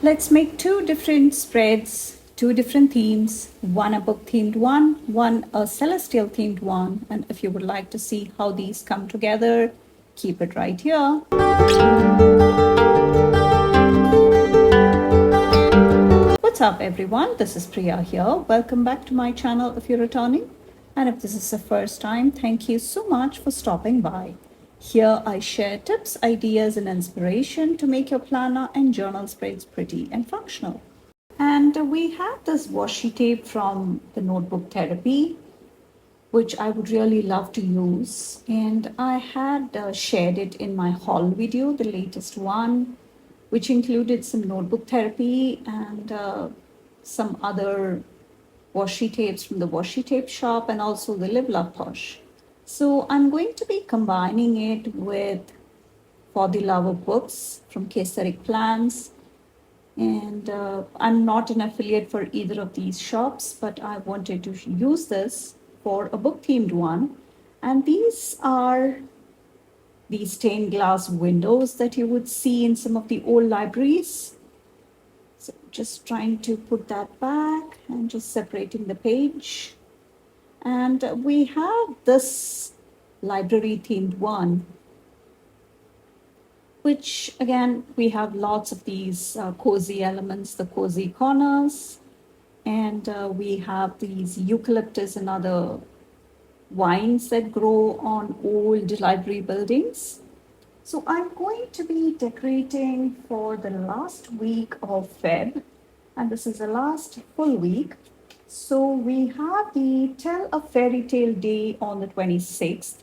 Let's make two different spreads, two different themes, one a book themed one a celestial themed one. And if you would like to see how these come together, keep it right here. What's up, everyone? This is Priya here. Welcome back to my channel if you're returning. And if this is the first time, thank you so much for stopping by. Here I share tips, ideas, and inspiration to make your planner and journal spreads pretty and functional. And we have this washi tape from the Notebook Therapy, which I would really love to use. And I had shared it in my haul video, the latest one, which included some notebook therapy and some other washi tapes from the washi tape shop and also the Live Love Posh. So I'm going to be combining it with For the Love of Books from Plans. And I'm not an affiliate for either of these shops, but I wanted to use this for a book themed one. And these are the stained glass windows that you would see in some of the old libraries. So just trying to put that back and just separating the page. And we have this library themed one, which again, we have lots of these cozy elements, the cozy corners, and we have these eucalyptus and other vines that grow on old library buildings. So I'm going to be decorating for the last week of Feb, and this is the last full week. So we have the Tell a Fairy Tale Day on the 26th.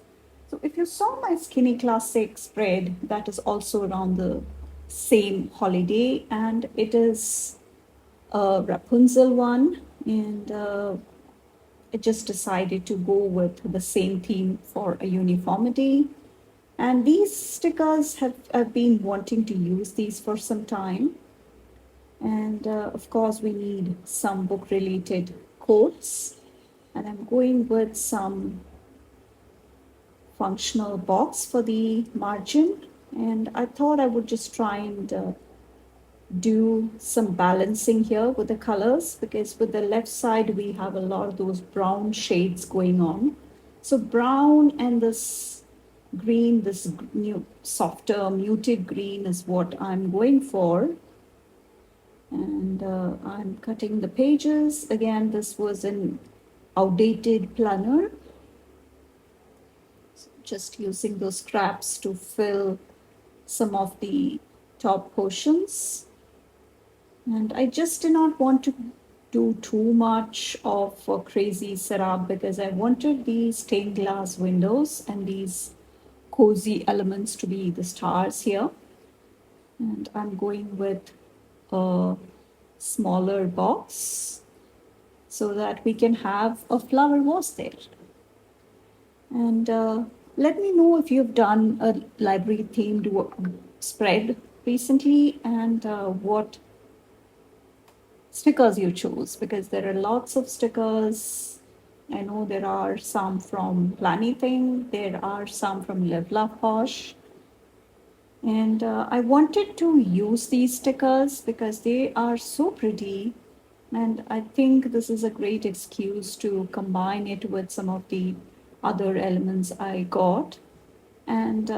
So if you saw my Skinny Classic spread, that is also around the same holiday, and it is a Rapunzel one, and I just decided to go with the same theme for a uniformity. And these stickers I've been wanting to use these for some time. And of course, we need some book related quotes. And I'm going with some functional box for the margin. And I thought I would just try and do some balancing here with the colors, because with the left side we have a lot of those brown shades going on. So brown and this green, this new softer muted green is what I'm going for. And I'm cutting the pages. Again, this was an outdated planner. So just using those scraps to fill some of the top portions. And I just did not want to do too much of a crazy setup, because I wanted these stained glass windows and these cozy elements to be the stars here. And I'm going with a smaller box so that we can have a flower vase there. And let me know if you've done a library themed spread recently, and what stickers you chose, because there are lots of stickers. I know there are some from Planything, there are some from Live Love Posh. And I wanted to use these stickers because they are so pretty. And I think this is a great excuse to combine it with some of the other elements I got. And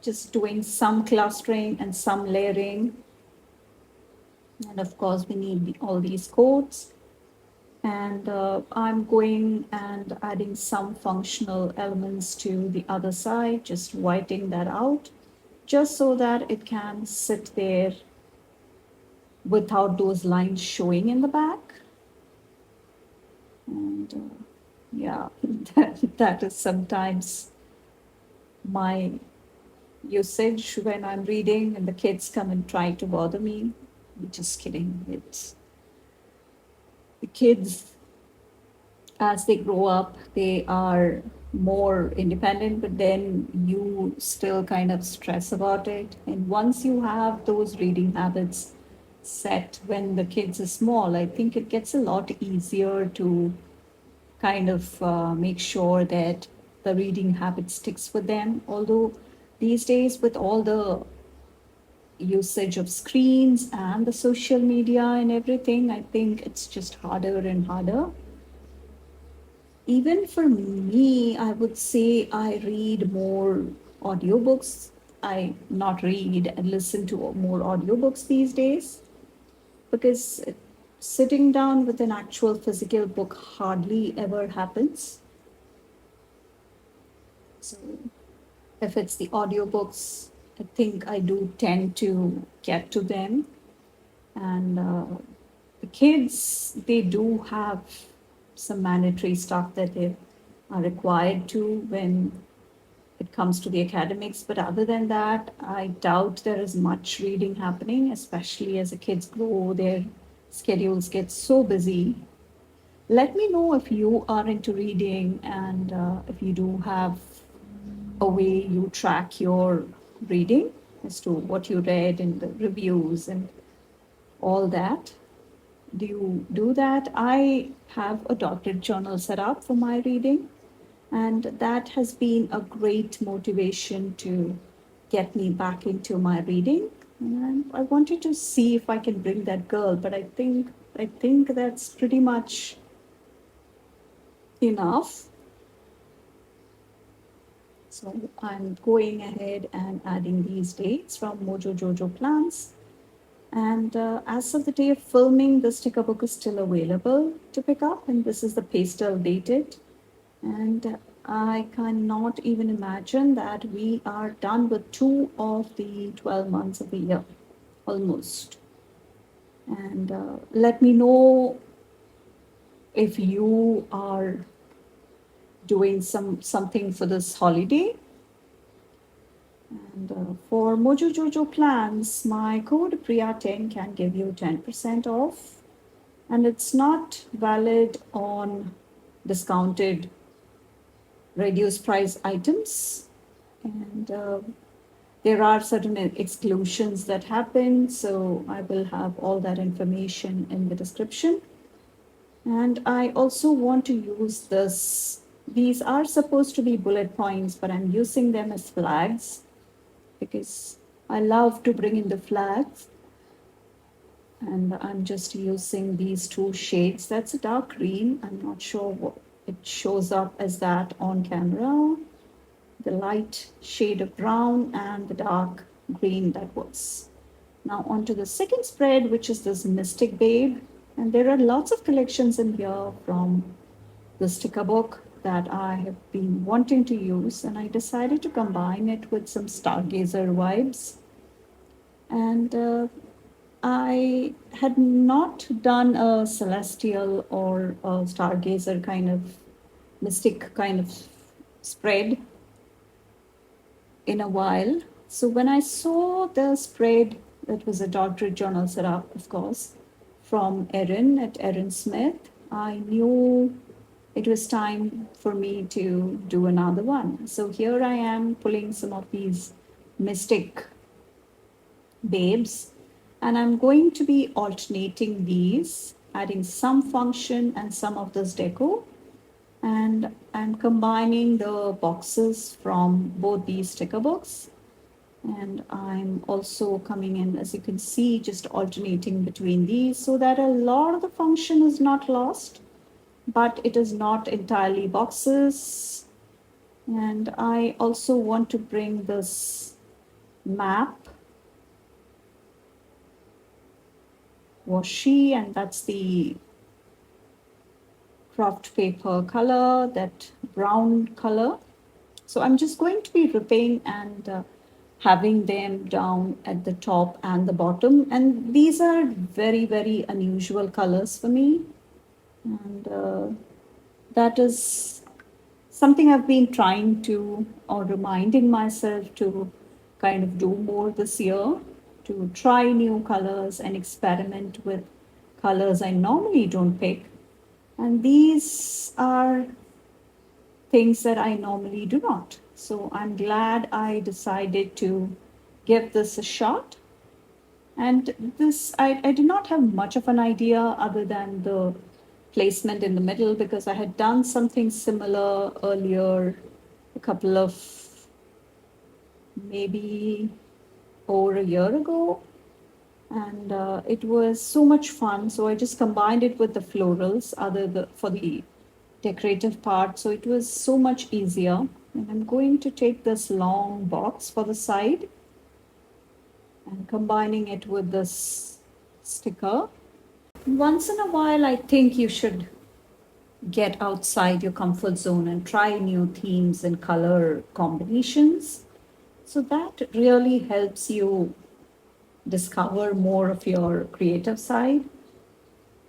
just doing some clustering and some layering. And of course, we need all these quotes. And I'm going and adding some functional elements to the other side, just whiting that out, just so that it can sit there without those lines showing in the back. And yeah, that is sometimes my usage when I'm reading and the kids come and try to bother me. Just kidding. It's the kids, as they grow up, they are more independent, but then you still kind of stress about it. And once you have those reading habits set when the kids are small, I think it gets a lot easier to kind of make sure that the reading habit sticks with them. Although these days, with all the usage of screens and the social media and everything, I think it's just harder and harder. Even for me, I would say I read more audiobooks. I not read and listen to more audiobooks these days because sitting down with an actual physical book hardly ever happens. So if it's the audiobooks, I think I do tend to get to them. And the kids, they do have some mandatory stuff that they are required to when it comes to the academics. But other than that, I doubt there is much reading happening, especially as the kids grow, their schedules get so busy. Let me know if you are into reading and if you do have a way you track your reading as to what you read and the reviews and all that. Do you do that? I have a dotted journal set up for my reading, and that has been a great motivation to get me back into my reading. And I wanted to see if I can bring that girl, but I think that's pretty much enough. So I'm going ahead and adding these dates from Mojo Jojo Plans. And as of the day of filming, the sticker book is still available to pick up, and this is the pastel dated. And I cannot even imagine that we are done with 2 of the 12 months of the year, almost. And let me know if you are doing something for this holiday. And for Mojo Jojo Plans, my code Priya10 can give you 10% off. And it's not valid on discounted reduced price items. And there are certain exclusions that happen. So I will have all that information in the description. And I also want to use this. These are supposed to be bullet points, but I'm using them as flags because I love to bring in the flags. And I'm just using these two shades. That's a dark green. I'm not sure what it shows up as that on camera. The light shade of brown and the dark green that was. Now onto the second spread, which is this Mystic Babe. And there are lots of collections in here from the sticker book that I have been wanting to use, and I decided to combine it with some stargazer vibes. And I had not done a celestial or a stargazer kind of mystic kind of spread in a while. So when I saw the spread, that was a doctorate journal setup, of course, from Erin at Erin Smith, I knew it was time for me to do another one. So here I am pulling some of these mystic babes, and I'm going to be alternating these, adding some function and some of this deco. And I'm combining the boxes from both these sticker books. And I'm also coming in, as you can see, just alternating between these so that a lot of the function is not lost, but it is not entirely boxes. And I also want to bring this map washi, and that's the craft paper color, that brown color. So I'm just going to be ripping and having them down at the top and the bottom. And these are very, very unusual colors for me. And that is something I've been trying to, or reminding myself to kind of do more this year, to try new colors and experiment with colors I normally don't pick. And these are things that I normally do not. So I'm glad I decided to give this a shot. And this, I did not have much of an idea other than the placement in the middle because I had done something similar earlier, a couple of maybe over a year ago, and it was so much fun. So I just combined it with the florals, for the decorative part. So it was so much easier. And I'm going to take this long box for the side and combining it with this sticker. Once in a while, I think you should get outside your comfort zone and try new themes and color combinations. So that really helps you discover more of your creative side.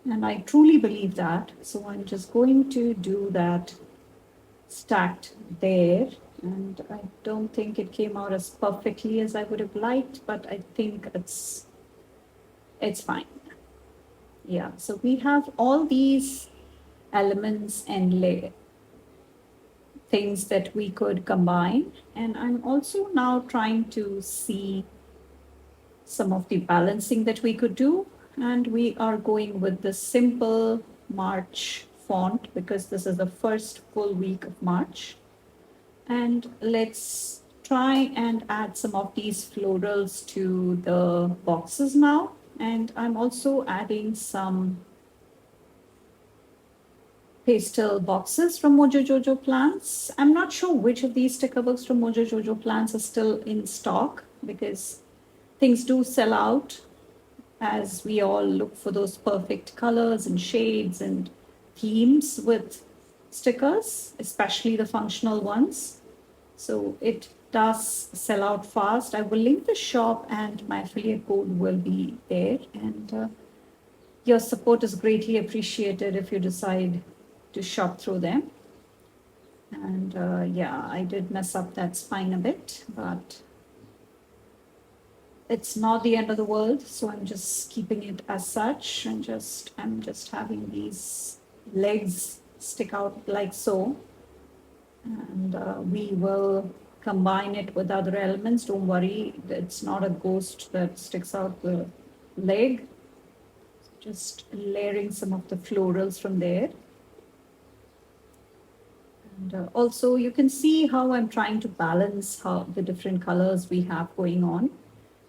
And I truly believe that. So I'm just going to do that stacked there. And I don't think it came out as perfectly as I would have liked, but I think it's fine. Yeah, so we have all these elements and things that we could combine. And I'm also now trying to see some of the balancing that we could do. And we are going with the simple March font because this is the first full week of March. And let's try and add some of these florals to the boxes now. And I'm also adding some pastel boxes from Mojo Jojo Plants. I'm not sure which of these sticker books from Mojo Jojo Plants are still in stock because things do sell out as we all look for those perfect colors and shades and themes with stickers, especially the functional ones. So it does sell out fast. I will link the shop and my affiliate code will be there. And your support is greatly appreciated if you decide to shop through them. And yeah, I did mess up that spine a bit, but it's not the end of the world. So I'm just keeping it as such and I'm just having these legs stick out like so. And we will combine it with other elements. Don't worry, it's not a ghost that sticks out the leg. Just layering some of the florals from there. And also you can see how I'm trying to balance how the different colors we have going on.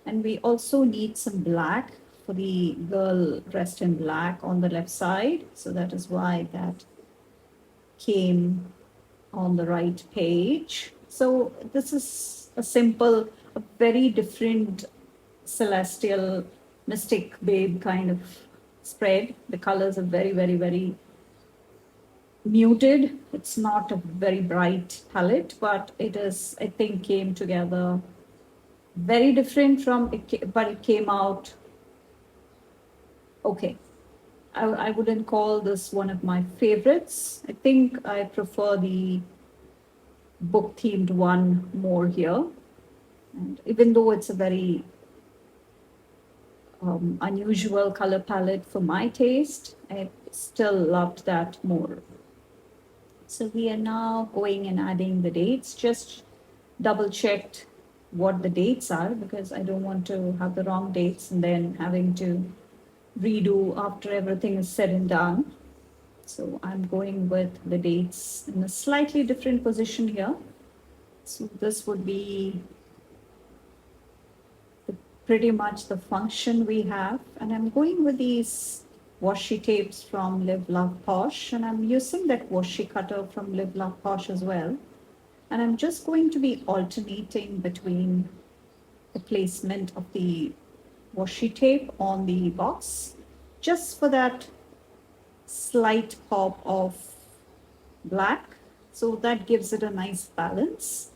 And we also need some black for the girl dressed in black on the left side. So that is why that came on the right page. So this is a very different celestial mystic babe kind of spread. The colors are very, very, very muted. It's not a very bright palette, but it is, I think, came together very different but it came out okay. I wouldn't call this one of my favorites. I think I prefer the book themed one more here. And even though it's a very unusual color palette for my taste, I still loved that more. So we are now going and adding the dates. Just double checked what the dates are because I don't want to have the wrong dates and then having to redo after everything is said and done. So I'm going with the dates in a slightly different position here. So this would be pretty much the function we have. And I'm going with these washi tapes from Live Love Posh. And I'm using that washi cutter from Live Love Posh as well. And I'm just going to be alternating between the placement of the washi tape on the box, just for that slight pop of black. So that gives it a nice balance.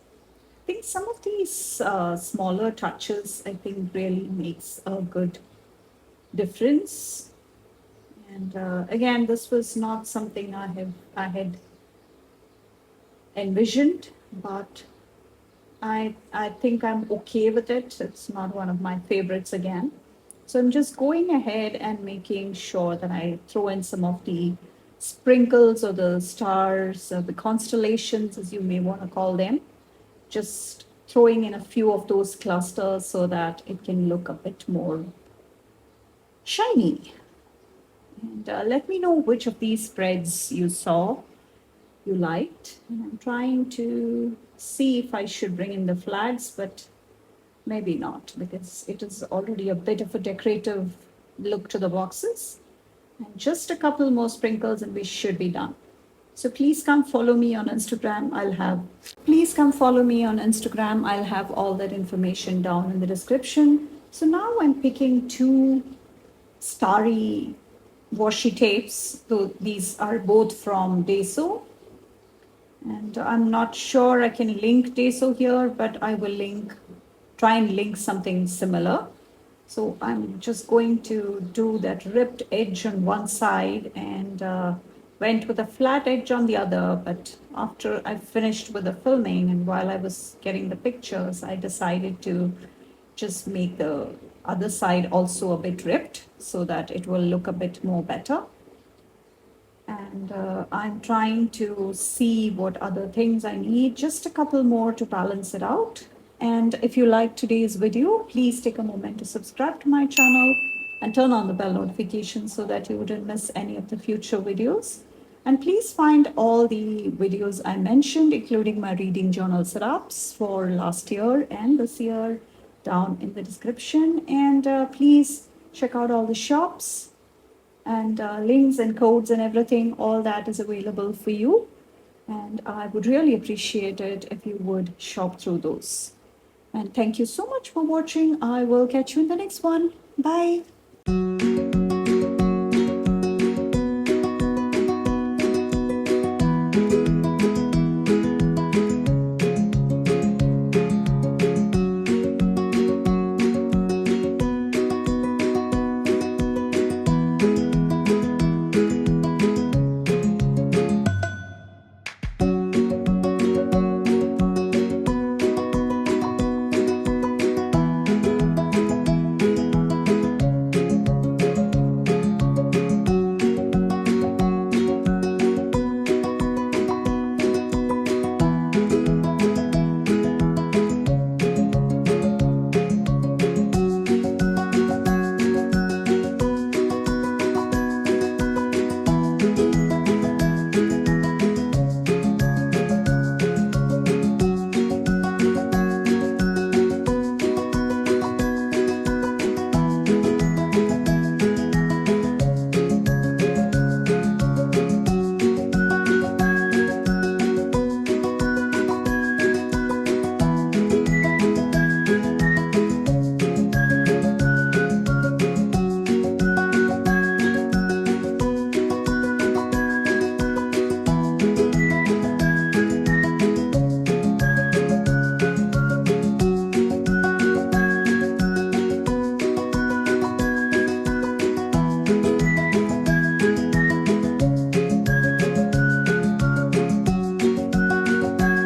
I think some of these smaller touches, I think, really makes a good difference. And again, this was not something I had envisioned, but I think I'm okay with it. It's not one of my favorites again. So I'm just going ahead and making sure that I throw in some of the sprinkles or the stars or the constellations, as you may want to call them. Just throwing in a few of those clusters so that it can look a bit more shiny. And let me know which of these spreads you saw you liked. And I'm trying to see if I should bring in the flags, but Maybe not, because it is already a bit of a decorative look to the boxes. And just a couple more sprinkles and we should be done. So please come follow me on Instagram. I'll have all that information down in the description. So now I'm picking two starry washi tapes. So these are both from Deso. And I'm not sure I can link Deso here, but I will try and link something similar. So I'm just going to do that ripped edge on one side and went with a flat edge on the other. But after I finished with the filming and while I was getting the pictures, I decided to just make the other side also a bit ripped so that it will look a bit more better. And I'm trying to see what other things I need, just a couple more to balance it out. And if you like today's video, please take a moment to subscribe to my channel and turn on the bell notification so that you wouldn't miss any of the future videos. And please find all the videos I mentioned, including my reading journal setups for last year and this year, down in the description. And please check out all the shops and links and codes and everything. All that is available for you. And I would really appreciate it if you would shop through those. And thank you so much for watching. I will catch you in the next one. Bye.